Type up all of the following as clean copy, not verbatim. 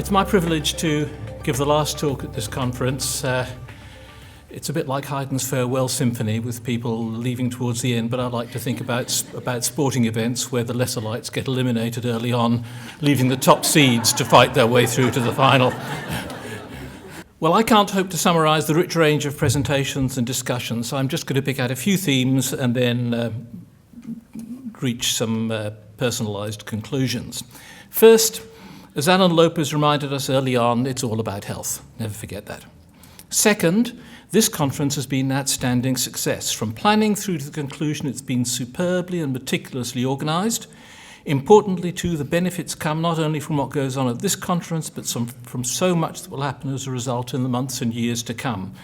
It's my privilege to give the last talk at this conference. It's a bit like Haydn's Farewell Symphony with people leaving towards the end, but I like to think about sporting events where the lesser lights get eliminated early on, leaving the top seeds to fight their way through to the final. Well, I can't hope to summarise the rich range of presentations and discussions, so I'm just going to pick out a few themes and then reach some personalised conclusions. First, as Alan Lopez reminded us early on, it's all about health. Never forget that. Second, this conference has been an outstanding success. From planning through to the conclusion, it's been superbly and meticulously organised. Importantly, too, the benefits come not only from what goes on at this conference, but from so much that will happen as a result in the months and years to come.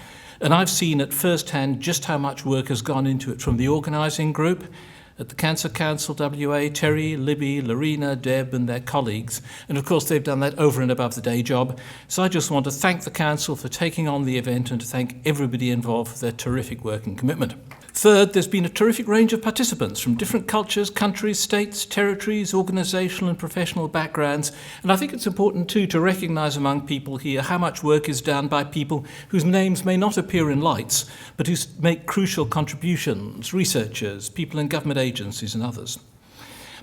And I've seen at first hand just how much work has gone into it from the organising group, at the Cancer Council, WA, Terry, Libby, Lorena, Deb and their colleagues. And of course they've done that over and above the day job. So I just want to thank the Council for taking on the event and to thank everybody involved for their terrific work and commitment. Third, there's been a terrific range of participants from different cultures, countries, states, territories, organisational and professional backgrounds. And I think it's important too to recognise among people here how much work is done by people whose names may not appear in lights, but who make crucial contributions, researchers, people in government agencies and others.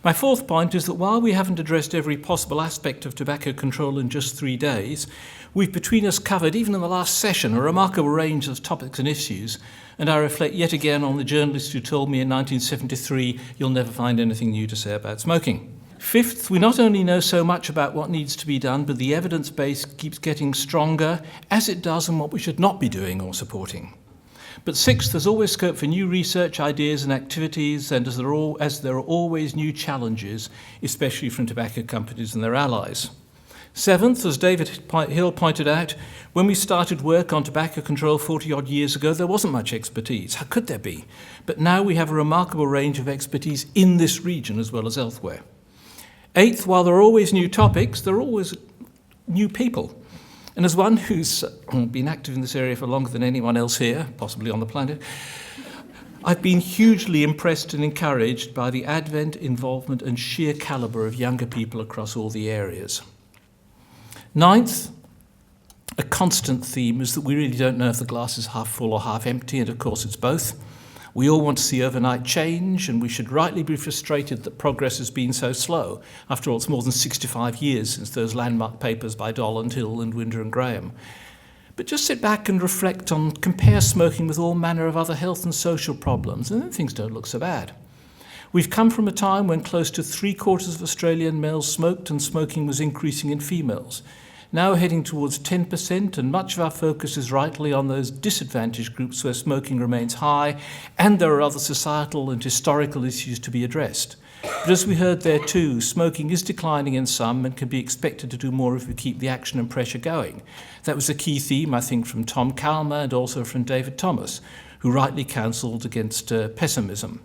My fourth point is that while we haven't addressed every possible aspect of tobacco control in just 3 days, we've between us covered, even in the last session, a remarkable range of topics and issues, and I reflect yet again on the journalist who told me in 1973, you'll never find anything new to say about smoking. Fifth, we not only know so much about what needs to be done, but the evidence base keeps getting stronger, as it does in what we should not be doing or supporting. But sixth, there's always scope for new research, ideas and activities, and as there are always new challenges, especially from tobacco companies and their allies. Seventh, as David Hill pointed out, when we started work on tobacco control 40-odd years ago, there wasn't much expertise. How could there be? But now we have a remarkable range of expertise in this region as well as elsewhere. Eighth, while there are always new topics, there are always new people. And as one who's been active in this area for longer than anyone else here, possibly on the planet, I've been hugely impressed and encouraged by the advent, involvement and sheer calibre of younger people across all the areas. Ninth, a constant theme is that we really don't know if the glass is half full or half empty, and of course it's both. We all want to see overnight change, and we should rightly be frustrated that progress has been so slow. After all, it's more than 65 years since those landmark papers by Dolland, Hill and Winder and Graham. But just sit back and reflect on, compare smoking with all manner of other health and social problems, and then things don't look so bad. We've come from a time when close to 3/4 of Australian males smoked and smoking was increasing in females. Now heading towards 10%, and much of our focus is rightly on those disadvantaged groups where smoking remains high, and there are other societal and historical issues to be addressed. But as we heard there too, smoking is declining in some and can be expected to do more if we keep the action and pressure going. That was a key theme, I think, from Tom Calmer and also from David Thomas, who rightly counselled against pessimism.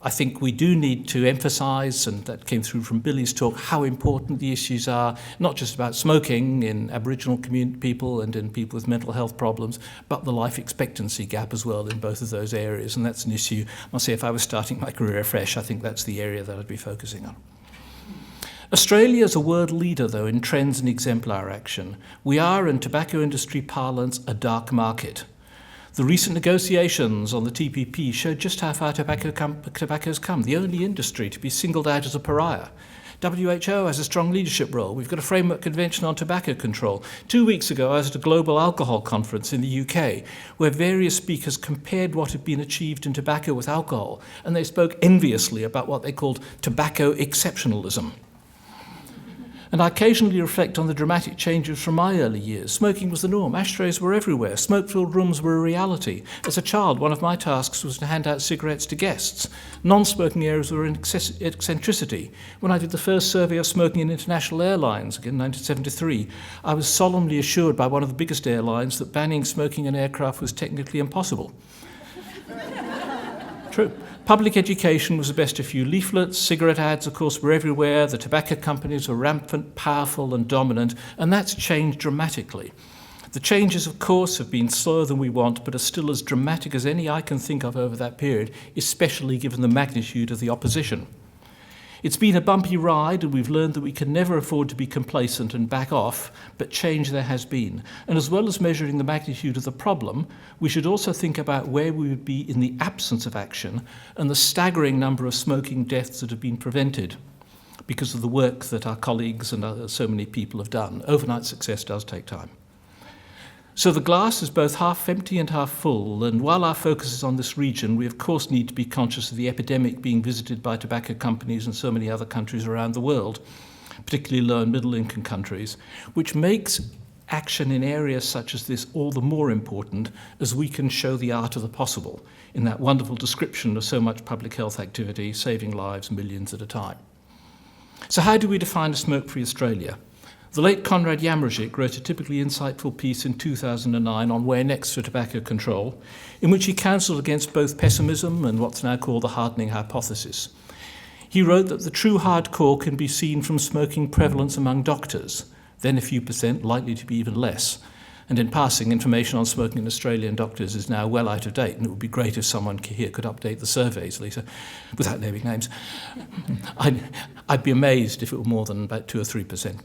I think we do need to emphasise, and that came through from Billy's talk, how important the issues are, not just about smoking in Aboriginal community people and in people with mental health problems, but the life expectancy gap as well in both of those areas. And that's an issue, I must say, if I was starting my career afresh, I think that's the area that I'd be focusing on. Australia is a world leader, though, in trends and exemplar action. We are, in tobacco industry parlance, a dark market. The recent negotiations on the TPP showed just how far tobacco's come, the only industry to be singled out as a pariah. WHO has a strong leadership role. We've got a framework convention on tobacco control. 2 weeks ago, I was at a global alcohol conference in the UK, where various speakers compared what had been achieved in tobacco with alcohol, and they spoke enviously about what they called tobacco exceptionalism. And I occasionally reflect on the dramatic changes from my early years. Smoking was the norm. Ashtrays were everywhere. Smoke-filled rooms were a reality. As a child, one of my tasks was to hand out cigarettes to guests. Non-smoking areas were an eccentricity. When I did the first survey of smoking in international airlines, again in 1973, I was solemnly assured by one of the biggest airlines that banning smoking in aircraft was technically impossible. True. Public education was the best of few leaflets. Cigarette ads, of course, were everywhere. The tobacco companies were rampant, powerful and dominant, and that's changed dramatically. The changes, of course, have been slower than we want, but are still as dramatic as any I can think of over that period, especially given the magnitude of the opposition. It's been a bumpy ride, and we've learned that we can never afford to be complacent and back off, but change there has been. And as well as measuring the magnitude of the problem, we should also think about where we would be in the absence of action and the staggering number of smoking deaths that have been prevented because of the work that our colleagues and so many people have done. Overnight success does take time. So the glass is both half empty and half full, and while our focus is on this region, we of course need to be conscious of the epidemic being visited by tobacco companies in so many other countries around the world, particularly low and middle income countries, which makes action in areas such as this all the more important as we can show the art of the possible in that wonderful description of so much public health activity, saving lives millions at a time. So how do we define a smoke-free Australia? The late Konrad Jamrzyk wrote a typically insightful piece in 2009 on where next for tobacco control, in which he counselled against both pessimism and what's now called the hardening hypothesis. He wrote that the true hardcore can be seen from smoking prevalence among doctors, then a few percent, likely to be even less. And in passing, information on smoking in Australian doctors is now well out of date, and it would be great if someone here could update the surveys, Lisa, without naming names. I'd be amazed if it were more than about 2 or 3%.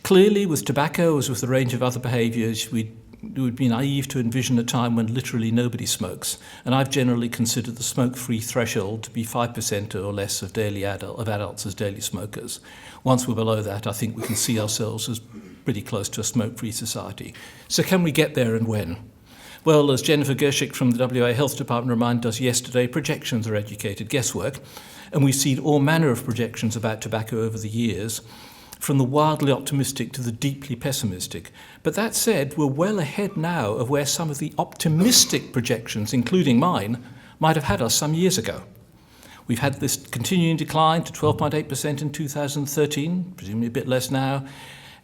Clearly, with tobacco, as with a range of other behaviours, it would be naive to envision a time when literally nobody smokes. And I've generally considered the smoke-free threshold to be 5% or less of adults as daily smokers. Once we're below that, I think we can see ourselves as pretty close to a smoke-free society. So can we get there, and when? Well, as Jennifer Gershik from the WA Health Department reminded us yesterday, projections are educated guesswork. And we've seen all manner of projections about tobacco over the years, from the wildly optimistic to the deeply pessimistic. But that said, we're well ahead now of where some of the optimistic projections, including mine, might have had us some years ago. We've had this continuing decline to 12.8% in 2013, presumably a bit less now.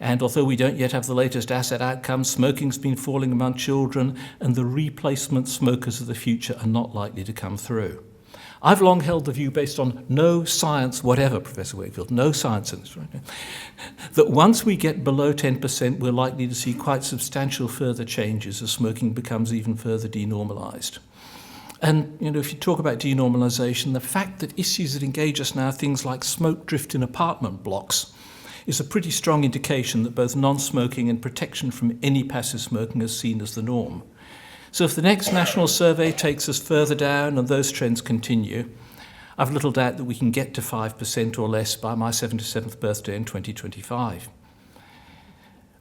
And although we don't yet have the latest asset outcomes, smoking's been falling among children, and the replacement smokers of the future are not likely to come through. I've long held the view, based on no science whatever, Professor Wakefield, no science in this, right now, that once we get below 10%, we're likely to see quite substantial further changes as smoking becomes even further denormalised. And, if you talk about denormalisation, the fact that issues that engage us now, things like smoke drift in apartment blocks, is a pretty strong indication that both non-smoking and protection from any passive smoking is seen as the norm. So if the next national survey takes us further down and those trends continue, I've little doubt that we can get to 5% or less by my 77th birthday in 2025.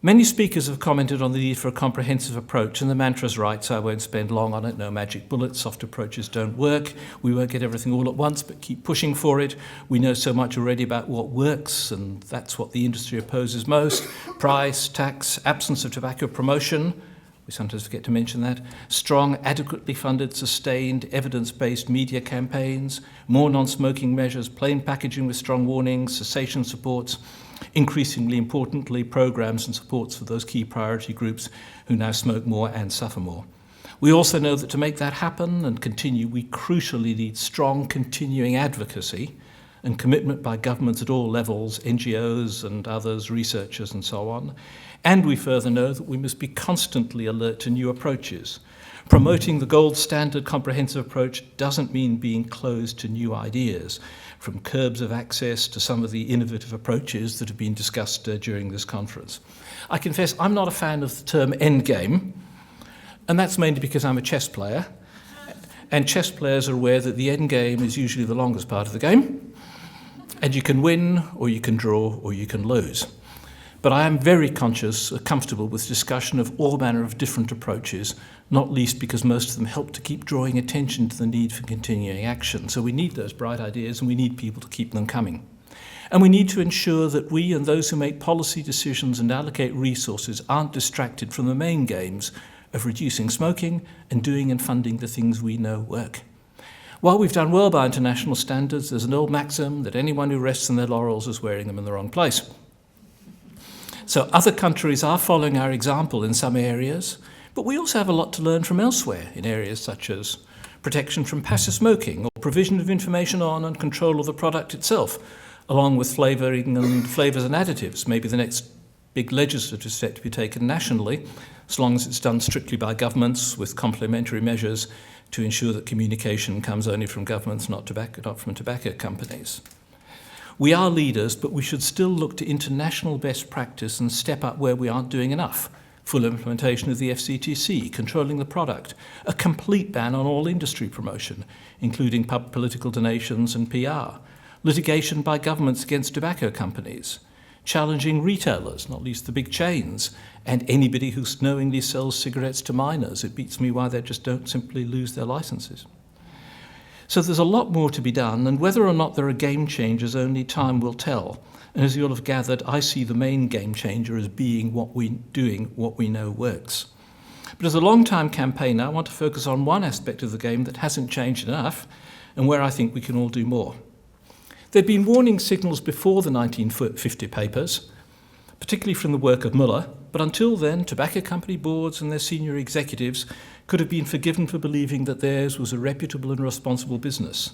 Many speakers have commented on the need for a comprehensive approach, and the mantra's right, so I won't spend long on it. No magic bullets, soft approaches don't work. We won't get everything all at once, but keep pushing for it. We know so much already about what works, and that's what the industry opposes most. Price, tax, absence of tobacco promotion. We sometimes forget to mention that. Strong, adequately funded, sustained, evidence-based media campaigns, more non-smoking measures, plain packaging with strong warnings, cessation supports, increasingly importantly, programs and supports for those key priority groups who now smoke more and suffer more. We also know that to make that happen and continue, we crucially need strong continuing advocacy and commitment by governments at all levels, NGOs and others, researchers and so on. And we further know that we must be constantly alert to new approaches. Promoting the gold standard comprehensive approach doesn't mean being closed to new ideas, from curbs of access to some of the innovative approaches that have been discussed during this conference. I confess I'm not a fan of the term endgame, and that's mainly because I'm a chess player, and chess players are aware that the endgame is usually the longest part of the game, and you can win, or you can draw, or you can lose. But I am very comfortable with discussion of all manner of different approaches, not least because most of them help to keep drawing attention to the need for continuing action. So we need those bright ideas, and we need people to keep them coming. And we need to ensure that we and those who make policy decisions and allocate resources aren't distracted from the main games of reducing smoking and doing and funding the things we know work. While we've done well by international standards, there's an old maxim that anyone who rests on their laurels is wearing them in the wrong place. So other countries are following our example in some areas, but we also have a lot to learn from elsewhere in areas such as protection from passive smoking or provision of information on and control of the product itself, along with flavouring and flavours and additives, maybe the next big legislative step to be taken nationally, as long as it's done strictly by governments with complementary measures to ensure that communication comes only from governments, not from tobacco companies. We are leaders, but we should still look to international best practice and step up where we aren't doing enough. Full implementation of the FCTC, controlling the product, a complete ban on all industry promotion, including political donations and PR, litigation by governments against tobacco companies, challenging retailers, not least the big chains, and anybody who knowingly sells cigarettes to minors. It beats me why they just don't simply lose their licenses. So there's a lot more to be done, and whether or not there are game changers, only time will tell. And as you'll have gathered, I see the main game changer as being what we know works. But as a long-time campaigner, I want to focus on one aspect of the game that hasn't changed enough, and where I think we can all do more. There'd been warning signals before the 1950 papers, particularly from the work of Muller, but until then, tobacco company boards and their senior executives could have been forgiven for believing that theirs was a reputable and responsible business.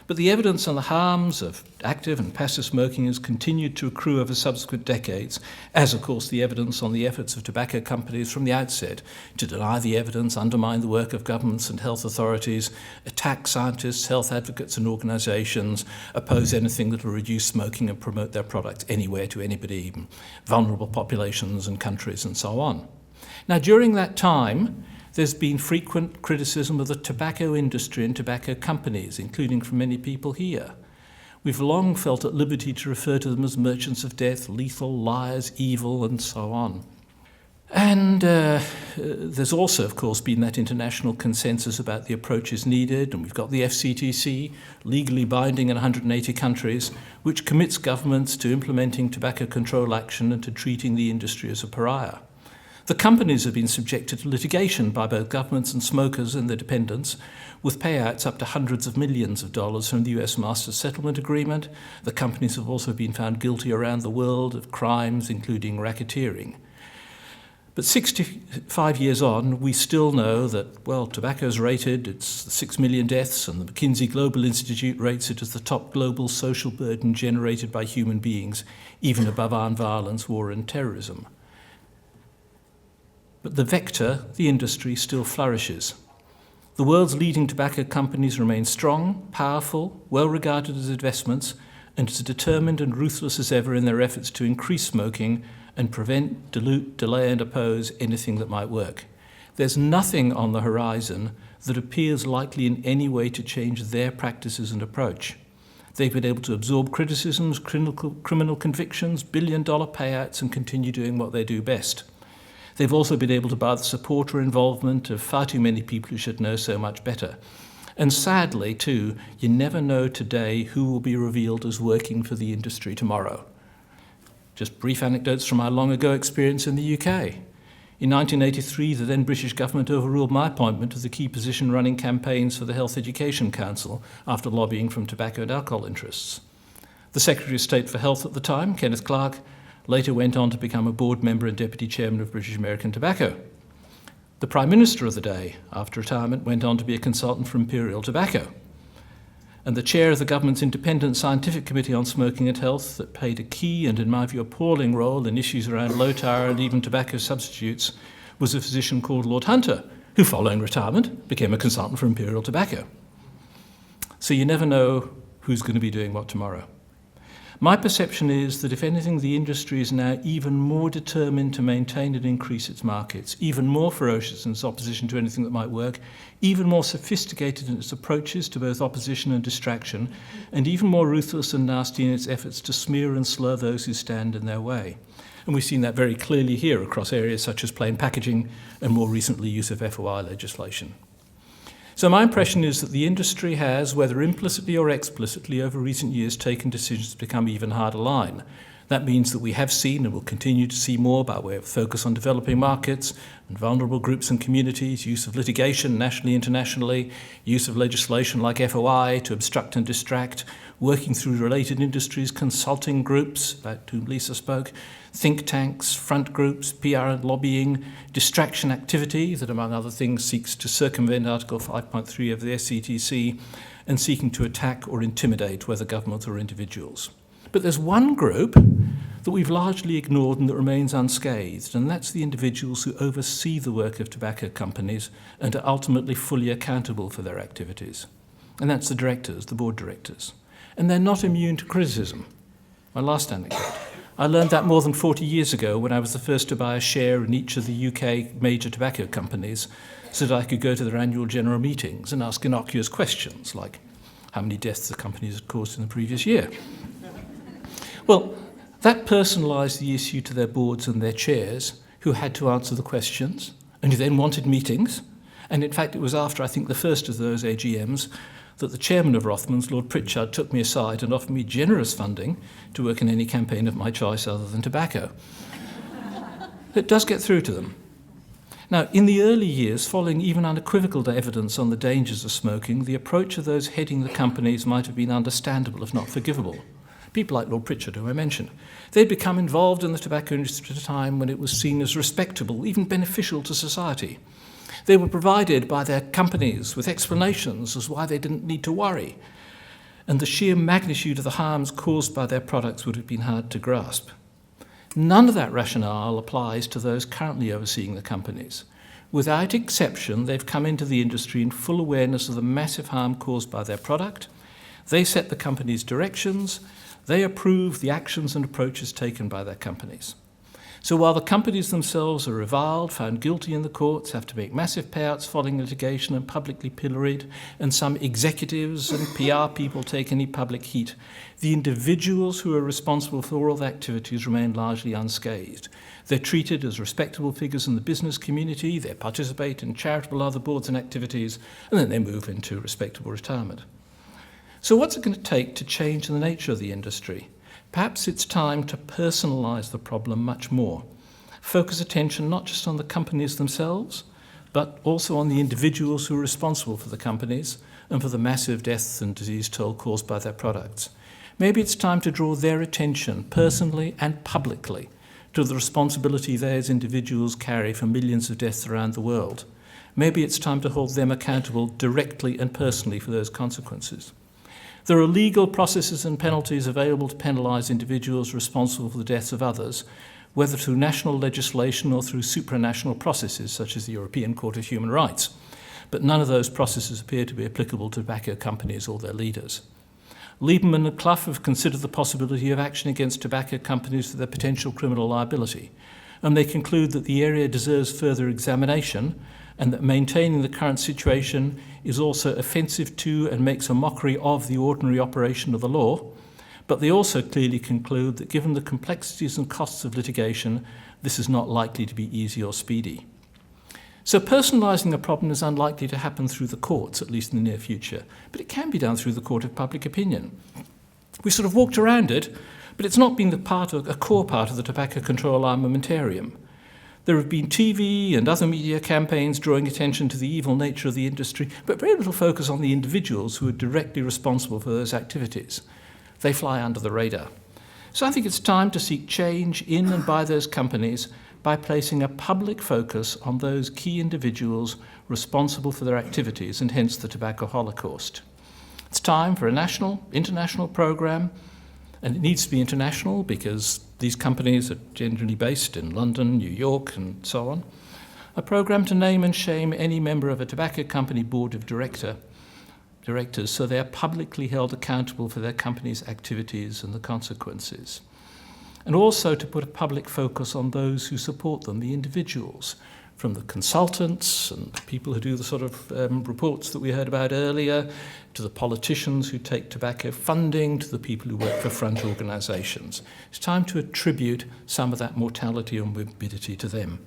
But the evidence on the harms of active and passive smoking has continued to accrue over subsequent decades, as of course the evidence on the efforts of tobacco companies from the outset to deny the evidence, undermine the work of governments and health authorities, attack scientists, health advocates and organisations, oppose anything that will reduce smoking and promote their products anywhere to anybody, even vulnerable populations and countries and so on. Now during that time, there's been frequent criticism of the tobacco industry and tobacco companies, including from many people here. We've long felt at liberty to refer to them as merchants of death, lethal, liars, evil, and so on. And there's also, of course, been that international consensus about the approaches needed, and we've got the FCTC, legally binding in 180 countries, which commits governments to implementing tobacco control action and to treating the industry as a pariah. The companies have been subjected to litigation by both governments and smokers and their dependents, with payouts up to hundreds of millions of dollars from the US Master Settlement Agreement. The companies have also been found guilty around the world of crimes, including racketeering. But 65 years on, we still know that, well, tobacco's rated, it's 6 million deaths, and the McKinsey Global Institute rates it as the top global social burden generated by human beings, even above armed violence, war, and terrorism. But the vector, the industry, still flourishes. The world's leading tobacco companies remain strong, powerful, well regarded as investments, and as determined and ruthless as ever in their efforts to increase smoking and prevent, dilute, delay and oppose anything that might work. There's nothing on the horizon that appears likely in any way to change their practices and approach. They've been able to absorb criticisms, criminal convictions, billion-dollar payouts, and continue doing what they do best. They've also been able to buy the support or involvement of far too many people who should know so much better. And sadly, too, you never know today who will be revealed as working for the industry tomorrow. Just brief anecdotes from my long-ago experience in the UK. In 1983, the then British government overruled my appointment to the key position running campaigns for the Health Education Council after lobbying from tobacco and alcohol interests. The Secretary of State for Health at the time, Kenneth Clarke, later went on to become a board member and deputy chairman of British American Tobacco. The Prime Minister of the day, after retirement, went on to be a consultant for Imperial Tobacco. And the chair of the government's independent scientific committee on smoking and health that played a key and, in my view, appalling role in issues around low tar and even tobacco substitutes was a physician called Lord Hunter, who, following retirement, became a consultant for Imperial Tobacco. So you never know who's going to be doing what tomorrow. My perception is that, if anything, the industry is now even more determined to maintain and increase its markets, even more ferocious in its opposition to anything that might work, even more sophisticated in its approaches to both opposition and distraction, and even more ruthless and nasty in its efforts to smear and slur those who stand in their way. And we've seen that very clearly here across areas such as plain packaging and more recently use of FOI legislation. So my impression is that the industry has, whether implicitly or explicitly, over recent years taken decisions to become even harder line. That means that we have seen and will continue to see more by way of focus on developing markets and vulnerable groups and communities, use of litigation nationally, internationally, use of legislation like FOI to obstruct and distract, working through related industries, consulting groups, about whom Lisa spoke, think tanks, front groups, PR and lobbying, distraction activity that, among other things, seeks to circumvent Article 5.3 of the SCTC and seeking to attack or intimidate whether governments or individuals. But there's one group that we've largely ignored and that remains unscathed, and that's the individuals who oversee the work of tobacco companies and are ultimately fully accountable for their activities. And that's the directors, the board directors. And they're not immune to criticism. My last anecdote. I learned that more than 40 years ago when I was the first to buy a share in each of the UK major tobacco companies so that I could go to their annual general meetings and ask innocuous questions like how many deaths the companies had caused in the previous year. Well, that personalised the issue to their boards and their chairs, who had to answer the questions and who then wanted meetings. And in fact, it was after, I think, the first of those AGMs that the chairman of Rothmans, Lord Pritchard, took me aside and offered me generous funding to work in any campaign of my choice other than tobacco. It does get through to them. Now, in the early years, following even unequivocal evidence on the dangers of smoking, the approach of those heading the companies might have been understandable, if not forgivable. People like Lord Pritchard, who I mentioned. They'd become involved in the tobacco industry at a time when it was seen as respectable, even beneficial to society. They were provided by their companies with explanations as why they didn't need to worry, and the sheer magnitude of the harms caused by their products would have been hard to grasp. None of that rationale applies to those currently overseeing the companies. Without exception, they've come into the industry in full awareness of the massive harm caused by their product. They set the company's directions. They approve the actions and approaches taken by their companies. So while the companies themselves are reviled, found guilty in the courts, have to make massive payouts following litigation and publicly pilloried, and some executives and PR people take any public heat, the individuals who are responsible for all the activities remain largely unscathed. They're treated as respectable figures in the business community, they participate in charitable other boards and activities, and then they move into respectable retirement. So what's it going to take to change the nature of the industry? Perhaps it's time to personalise the problem much more. Focus attention not just on the companies themselves, but also on the individuals who are responsible for the companies and for the massive death and disease toll caused by their products. Maybe it's time to draw their attention, personally and publicly, to the responsibility they as individuals carry for millions of deaths around the world. Maybe it's time to hold them accountable directly and personally for those consequences. There are legal processes and penalties available to penalise individuals responsible for the deaths of others, whether through national legislation or through supranational processes such as the European Court of Human Rights. But none of those processes appear to be applicable to tobacco companies or their leaders. Lieberman and Clough have considered the possibility of action against tobacco companies for their potential criminal liability, and they conclude that the area deserves further examination and that maintaining the current situation is also offensive to and makes a mockery of the ordinary operation of the law. But they also clearly conclude that given the complexities and costs of litigation, this is not likely to be easy or speedy. So personalising the problem is unlikely to happen through the courts, at least in the near future, but it can be done through the court of public opinion. We sort of walked around it, but it's not been a core part of the tobacco control armamentarium. There have been TV and other media campaigns drawing attention to the evil nature of the industry, but very little focus on the individuals who are directly responsible for those activities. They fly under the radar. So I think it's time to seek change in and by those companies by placing a public focus on those key individuals responsible for their activities and hence the tobacco holocaust. It's time for a national, international program, and it needs to be international because these companies are generally based in London, New York, and so on. A program to name and shame any member of a tobacco company board of directors so they are publicly held accountable for their company's activities and the consequences. And also to put a public focus on those who support them, the individuals, from the consultants and the people who do the sort of reports that we heard about earlier, to the politicians who take tobacco funding, to the people who work for front organisations. It's time to attribute some of that mortality and morbidity to them.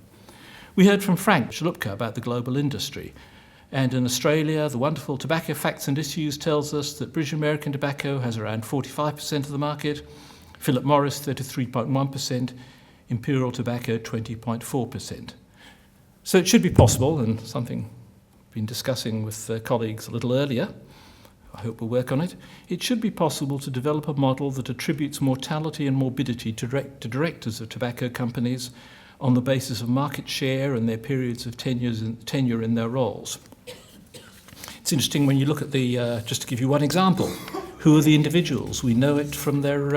We heard from Frank Shalupka about the global industry. And in Australia, the wonderful Tobacco Facts and Issues tells us that British American tobacco has around 45% of the market, Philip Morris 33.1%, Imperial Tobacco 20.4%. So it should be possible, and something I've been discussing with colleagues a little earlier, I hope we'll work on it, it should be possible to develop a model that attributes mortality and morbidity to directors of tobacco companies on the basis of market share and their periods of tenure in their roles. It's interesting when you look at the, just to give you one example, who are the individuals? We know it from their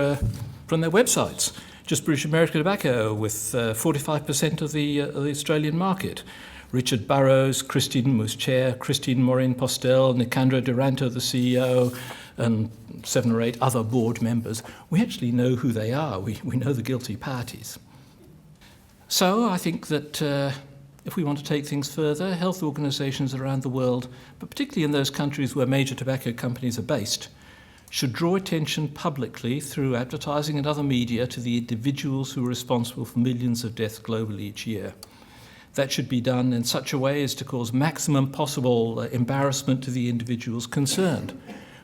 websites. Just British American Tobacco with 45% of the Australian market. Richard Burrows, Christine Mus Chair, Christine Morin-Postel, Nicandro Duranto, the CEO, and 7 or 8 other board members. We actually know who they are. We know the guilty parties. So I think that if we want to take things further, health organisations around the world, but particularly in those countries where major tobacco companies are based, should draw attention publicly through advertising and other media to the individuals who are responsible for millions of deaths globally each year. That should be done in such a way as to cause maximum possible embarrassment to the individuals concerned.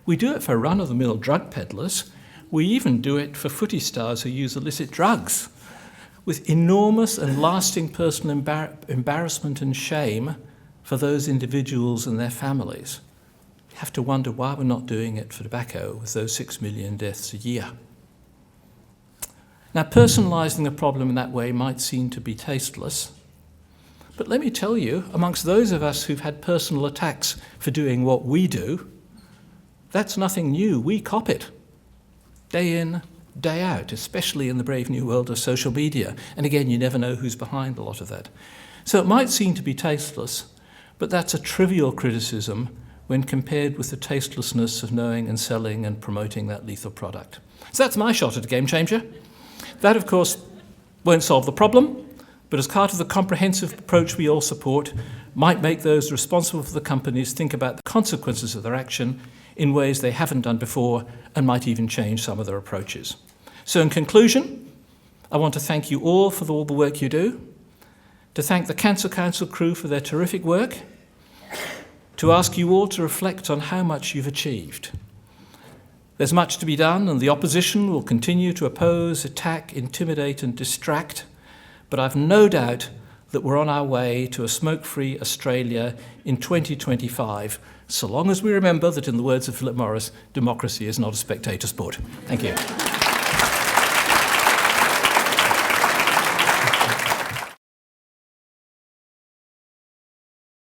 We do it for run-of-the-mill drug peddlers. We even do it for footy stars who use illicit drugs, with enormous and lasting personal embarrassment and shame for those individuals and their families. You have to wonder why we're not doing it for tobacco with those 6 million deaths a year. Now, personalising the problem in that way might seem to be tasteless, but let me tell you, amongst those of us who've had personal attacks for doing what we do, that's nothing new. We cop it, day in, day out, especially in the brave new world of social media. And again, you never know who's behind a lot of that. So it might seem to be tasteless, but that's a trivial criticism when compared with the tastelessness of knowing and selling and promoting that lethal product. So that's my shot at a game changer. That, of course, won't solve the problem, but as part of the comprehensive approach we all support, might make those responsible for the companies think about the consequences of their action in ways they haven't done before and might even change some of their approaches. So in conclusion, I want to thank you all for all the work you do, to thank the Cancer Council crew for their terrific work, to ask you all to reflect on how much you've achieved. There's much to be done, and the opposition will continue to oppose, attack, intimidate, and distract, but I've no doubt that we're on our way to a smoke-free Australia in 2025, so long as we remember that, in the words of Philip Morris, democracy is not a spectator sport. Thank you.